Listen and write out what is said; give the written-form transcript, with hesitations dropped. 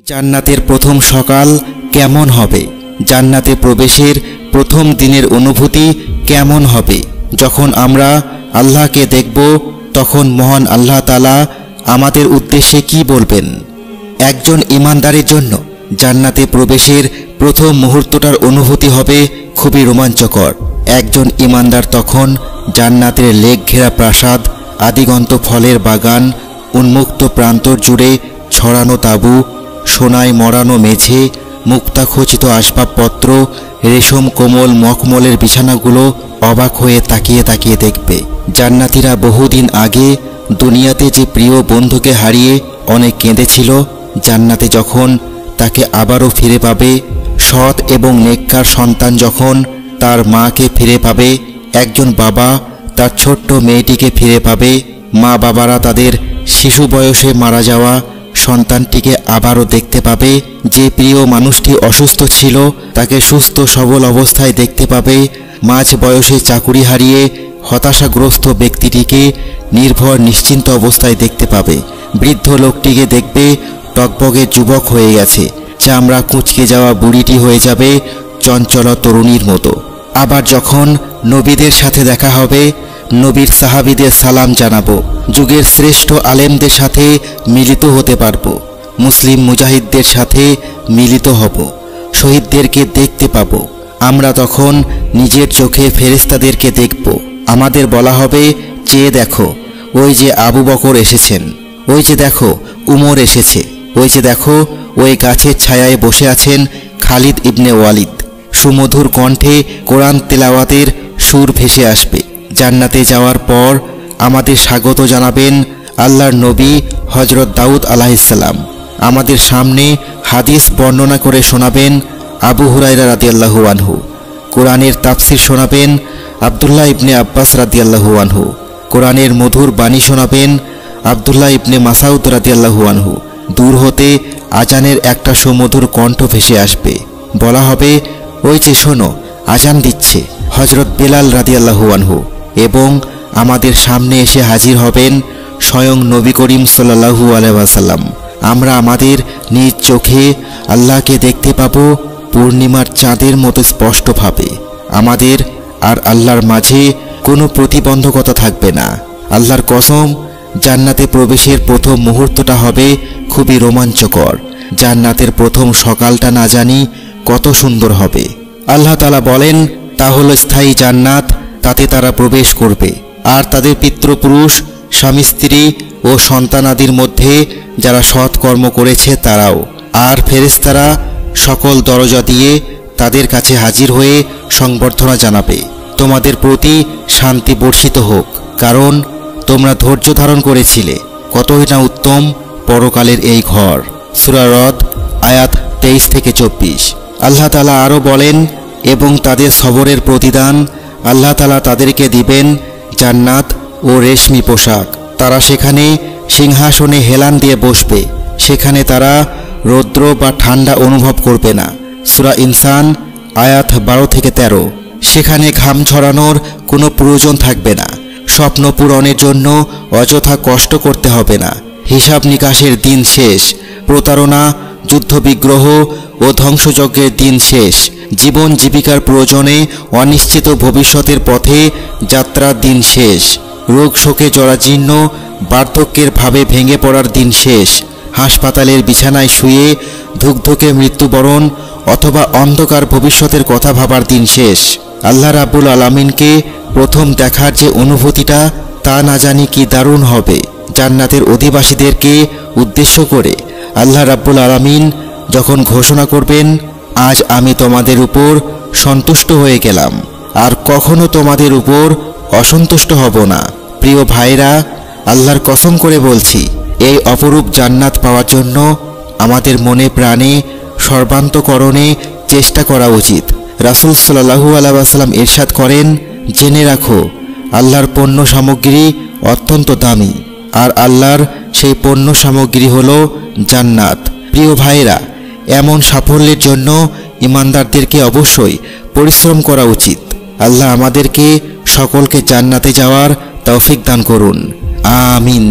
জান্নাতের প্রথম সকাল কেমন হবে? জান্নাতে প্রবেশের প্রথম দিনের অনুভূতি কেমন হবে? যখন আমরা আল্লাহকে দেখব তখন মহান আল্লাহ তাআলা আমাদের উদ্দেশ্যে কি বলবেন? একজন ঈমানদারের জন্য জান্নাতে প্রবেশের প্রথম মুহূর্তটার অনুভূতি হবে খুবই রোমাঞ্চকর। একজন ঈমানদার তখন জান্নাতের লেক ঘেরা প্রাসাদ, আদিগন্ত ফলের বাগান, উন্মুক্ত প্রান্তর জুড়ে ছড়ানো তাঁবু, সোনায় মরানো মেঝে, মুক্তাখচিত আসবাবপত্র, রেশম কোমল মখমলের বিছানাগুলো অবাক হয়ে তাকিয়ে তাকিয়ে দেখবে। জান্নাতীরা বহুদিন আগে দুনিয়াতে যে প্রিয় বন্ধুকে হারিয়ে অনেক কেঁদেছিল, জান্নাতে যখন তাকে আবারও ফিরে পাবে, সৎ এবং নেককার সন্তান যখন তার মাকে ফিরে পাবে, একজন বাবা তার ছোট্ট মেয়েটিকে ফিরে পাবে, মা বাবারা তাদের শিশু বয়সে মারা যাওয়া সন্তানটিকে আবারও দেখতে পাবে, যে প্রিয় মানুষটি অসুস্থ ছিল তাকে সুস্থ সবল অবস্থায় দেখতে পাবে, মাঝ বয়সে চাকুরি হারিয়ে হতাশাগ্রস্ত ব্যক্তিটিকে নির্ভর নিশ্চিন্ত অবস্থায় দেখতে পাবে, বৃদ্ধ লোকটিকে দেখবে টকবগে যুবক হয়ে গেছে, চামড়া কুঁচকে যাওয়া বুড়িটি হয়ে যাবে চঞ্চলা তরুণীর মতো। আবার যখন নবীদের সাথে দেখা হবে, নবীর সাহাবীদের সালাম জানাবো, যুগের শ্রেষ্ঠ আলেমদের সাথে মিলিত হতে পারবো, মুসলিম মুজাহিদদের সাথে মিলিত হব, শহীদদেরকে দেখতে পাবো। আমরা তখন নিজের চোখে ফেরেশতাদেরকে দেখব। আমাদের বলা হবে, চেয়ে দেখো, ওই যে আবু বকর এসেছেন, ওই যে দেখো উমর এসেছে, ওই যে দেখো ওই গাছের ছায়ায় বসে আছেন খালিদ ইবনে ওয়ালিদ। সুমধুর কণ্ঠে কোরআন তেলাওয়াতের সুর ভেসে আসবে। জান্নাতে যাওয়ার পর আমাদের স্বাগত জানাবেন আল্লাহর নবী হযরত দাউদ আলাইহিসসালাম। আমাদের সামনে হাদিস বর্ণনা করে শোনাবেন আবু হুরায়রা রাদিয়াল্লাহু আনহু। কোরআনের তাফসির শোনাবেন আব্দুল্লাহ ইবনে আব্বাস রাদিয়াল্লাহু আনহু। কোরআনের মধুর বাণী শোনাবেন আব্দুল্লাহ ইবনে মাসউদ রাদিয়াল্লাহু আনহু। দূর হতে আজানের একটা সুমধুর কণ্ঠ ভেসে আসবে। বলা হবে, ওই যে শোনো, আজান দিচ্ছে হযরত বেলাল রাদিয়াল্লাহু আনহু। এবং আমাদের সামনে এসে হাজির হবেন স্বয়ং নবী করিম সাল্লাল্লাহু আলাইহি ওয়াসাল্লাম। আমরা আমাদের নিজ চোখে আল্লাহকে দেখতে পাব পূর্ণিমার চাঁদের মতো স্পষ্টভাবে। আমাদের আর আল্লাহর মাঝে কোনো প্রতিবন্ধকতা থাকবে না। আল্লাহর কসম, জান্নাতে প্রবেশের প্রথম মুহূর্তটা হবে খুবই রোমাঞ্চকর। জান্নাতের প্রথম সকালটা না জানি কত সুন্দর হবে। আল্লাহ তাআলা বলেন, তা হলো স্থায়ী জান্নাত, তাতে তারা প্রবেশ করবে। আর তাদের পিতৃপুরুষ, স্বামী স্ত্রী ও সন্তানাদির মধ্যে যারা সৎ কর্ম করেছে তারাও। আর ফেরেশতারা সকল দরজা দিয়ে তাদের কাছে হাজির হয়ে সংবর্ধনা জানাবে, তোমাদের প্রতি শান্তি বর্ষিত হোক, কারণ তোমরা ধৈর্য ধারণ করেছিলে। কতই না উত্তম পরকালের এই ঘর। সূরা রদ আয়াত 23-24। আল্লাহ তাআলা আরও বলেন, এবং তাদের সবরের প্রতিদান আল্লাহ তাআলা তাদেরকে দিবেন জান্নাত ও রেশমি পোশাক। তারা সেখানে সিংহাসনে হেলান দিয়ে বসবে। সেখানে তারা রৌদ্র বা ঠান্ডা অনুভব করবে না। সূরা ইনসান আয়াত 12-13। সেখানে ঘাম ঝরানোর কোনো প্রয়োজন থাকবে না। স্বপ্ন পূরণের জন্য অযথা কষ্ট করতে হবে না। হিসাব নিকাশের দিন শেষ। প্রতারণা, যুদ্ধবিগ্রহ ও ধ্বংসযজ্ঞের দিন শেষ। জীবন জীবিকার প্রয়োজনে অনিশ্চিত ভবিষ্যতের পথে যাত্রার দিন শেষ। রোগ শোকে জরাজীর্ণ বার্ধক্যের ভাবে ভেঙে পড়ার দিন শেষ। হাসপাতালের বিছানায় শুয়ে ধুকধুকে মৃত্যুবরণ অথবা অন্ধকার ভবিষ্যতের কথা ভাবার দিন শেষ। আল্লাহ রাব্বুল আলামিনকে প্রথম দেখার যে অনুভূতিটা, তা না জানি কি দারুণ হবে। জান্নাতের অধিবাসীদেরকে উদ্দেশ্য করে আল্লাহ রাব্বুল আলামিন যখন ঘোষণা করবেন, আজ আমি তোমাদের উপর সন্তুষ্ট হয়ে গেলাম, আর কখনো তোমাদের উপর অসন্তুষ্ট হব না। প্রিয় ভাইরা, আল্লাহর কসম করে বলছি, এই অপরূপ জান্নাত পাওয়ার জন্য আমাদের মনে প্রাণে সর্বান্তকরণে চেষ্টা করা উচিত। রাসূল সাল্লাল্লাহু আলাইহি ওয়াসাল্লাম ইরশাদ করেন, জেনে রাখো, আল্লাহর পণ্য সামগ্রী অত্যন্ত দামি, আর আল্লাহর সেই পণ্য সামগ্রী হলো জান্নাত। প্রিয় ভাইরা, এমন সাফল্যের জন্য ঈমানদারদেরকে অবশ্যই পরিশ্রম করা উচিত। আল্লাহ আমাদেরকে সকলকে জান্নাতে যাওয়ার তৌফিক দান করুন। আমিন।